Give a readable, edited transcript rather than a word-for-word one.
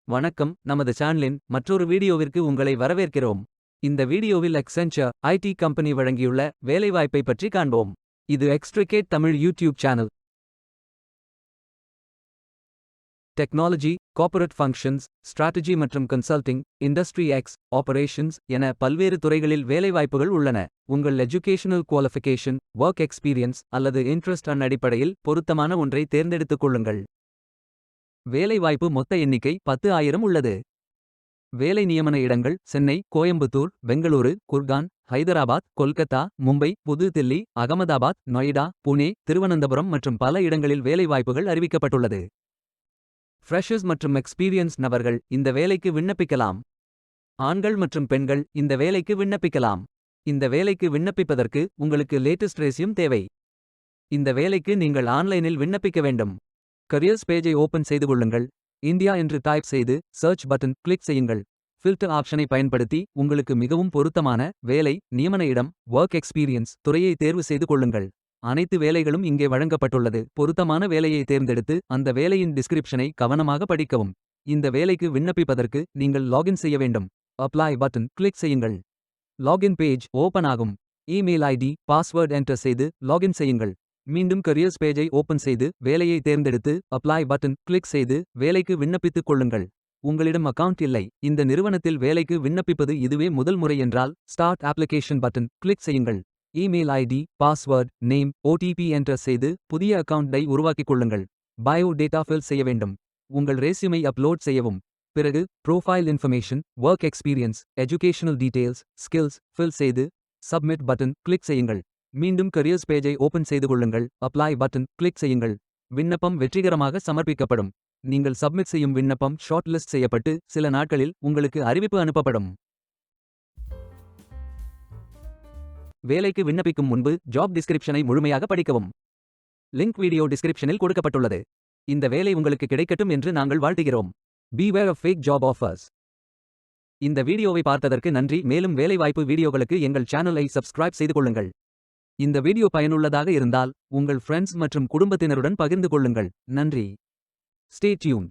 வணக்கம், நமது சேனலின் மற்றொரு வீடியோவிற்கு உங்களை வரவேற்கிறோம். இந்த வீடியோவில் Accenture ஐடி கம்பெனி வழங்கியுள்ள வேலைவாய்ப்பை பற்றி காண்போம். இது extricate Tamil YouTube channel. Technology, corporate functions, strategy மற்றும் கன்சல்டிங், இண்டஸ்ட்ரி எக்ஸ், ஆபரேஷன்ஸ் என பல்வேறு துறைகளில் வேலைவாய்ப்புகள் உள்ளன. உங்கள் எஜுகேஷனல் குவாலிஃபிகேஷன், ஒர்க் எக்ஸ்பீரியன்ஸ் அல்லது இன்ட்ரெஸ்ட் அடிப்படையில் பொருத்தமான ஒன்றை தேர்ந்தெடுத்துக் கொள்ளுங்கள். வேலைவாய்ப்பு மொத்த எண்ணிக்கை 10,000 உள்ளது. வேலை நியமன இடங்கள் சென்னை, கோயம்புத்தூர், பெங்களூரு, குர்கான், ஹைதராபாத், கொல்கத்தா, மும்பை, புது தில்லி, அகமதாபாத், நொய்டா, புனே, திருவனந்தபுரம் மற்றும் பல இடங்களில் வேலைவாய்ப்புகள் அறிவிக்கப்பட்டுள்ளது. ஃப்ரெஷர்ஸ் மற்றும் எக்ஸ்பீரியன்ஸ் நபர்கள் இந்த வேலைக்கு விண்ணப்பிக்கலாம். ஆண்கள் மற்றும் பெண்கள் இந்த வேலைக்கு விண்ணப்பிக்கலாம். இந்த வேலைக்கு விண்ணப்பிப்பதற்கு உங்களுக்கு லேட்டஸ்ட் ரெஸ்யூம் தேவை. இந்த வேலைக்கு நீங்கள் ஆன்லைனில் விண்ணப்பிக்க வேண்டும். கரியர்ஸ் பேஜை ஓபன் செய்து கொள்ளுங்கள். இந்தியா என்று டைப் செய்து சர்ச் பட்டன் கிளிக் செய்யுங்கள். ஃபில்டர் ஆப்ஷனை பயன்படுத்தி உங்களுக்கு மிகவும் பொருத்தமான வேலை, நியமன இடம், ஒர்க் எக்ஸ்பீரியன்ஸ் துறையை தேர்வு செய்து கொள்ளுங்கள். அனைத்து வேலைகளும் இங்கே வழங்கப்பட்டுள்ளது. பொருத்தமான வேலையை தேர்ந்தெடுத்து அந்த வேலையின் டிஸ்கிரிப்ஷனை கவனமாக படிக்கவும். இந்த வேலைக்கு விண்ணப்பிப்பதற்கு நீங்கள் லாகின் செய்ய வேண்டும். அப்ளை பட்டன் கிளிக் செய்யுங்கள். லாகின் பேஜ் ஓபன் ஆகும். இமெயில் ஐடி, பாஸ்வேர்ட் என்டர் செய்து லாகின் செய்யுங்கள். மீண்டும் கரியர்ஸ் பேஜை ஓபன் செய்து வேலையை தேர்ந்தெடுத்து அப்ளை பட்டன் கிளிக் செய்து வேலைக்கு விண்ணப்பித்துக் கொள்ளுங்கள். உங்களிடம் அக்கவுண்ட் இல்லை, இந்த நிறுவனத்தில் வேலைக்கு விண்ணப்பிப்பது இதுவே முதல் முறை என்றால் ஸ்டார்ட் அப்ளிகேஷன் பட்டன் கிளிக் செய்யுங்கள். Email ID, password, name, OTP enter செய்து புதிய அக்கவுண்டை உருவாக்கிக் கொள்ளுங்கள். பயோ டேட்டா ஃபில் செய்ய வேண்டும். உங்கள் ரெஸ்யூமை அப்லோட் செய்யவும். பிறகு profile information, work experience, educational details, skills fill செய்து சப்மிட் பட்டன் கிளிக் செய்யுங்கள். மீண்டும் கரியர்ஸ் பேஜை ஓபன் செய்து கொள்ளுங்கள். அப்ளை பட்டன் கிளிக் செய்யுங்கள். விண்ணப்பம் வெற்றிகரமாக சமர்ப்பிக்கப்படும். நீங்கள் சப்மிட் செய்யும் விண்ணப்பம் ஷார்ட் லிஸ்ட் செய்யப்பட்டு சில நாட்களில் உங்களுக்கு அறிவிப்பு அனுப்பப்படும். வேலைக்கு விண்ணப்பிக்கும் முன்பு ஜாப் டிஸ்கிரிப்ஷனை முழுமையாக படிக்கவும். லிங்க் வீடியோ டிஸ்கிரிப்ஷனில் கொடுக்கப்பட்டுள்ளது. இந்த வேலை உங்களுக்கு கிடைக்கட்டும் என்று நாங்கள் வாழ்த்துகிறோம். Beware of fake job offers. இந்த வீடியோவை பார்த்ததற்கு நன்றி. மேலும் வேலைவாய்ப்பு வீடியோகளுக்கு எங்கள் சேனலை சப்ஸ்கிரைப் செய்து கொள்ளுங்கள். இந்த வீடியோ பயனுள்ளதாக இருந்தால் உங்கள் ஃப்ரெண்ட்ஸ் மற்றும் குடும்பத்தினருடன் பகிர்ந்து கொள்ளுங்கள். நன்றி. Stay tuned.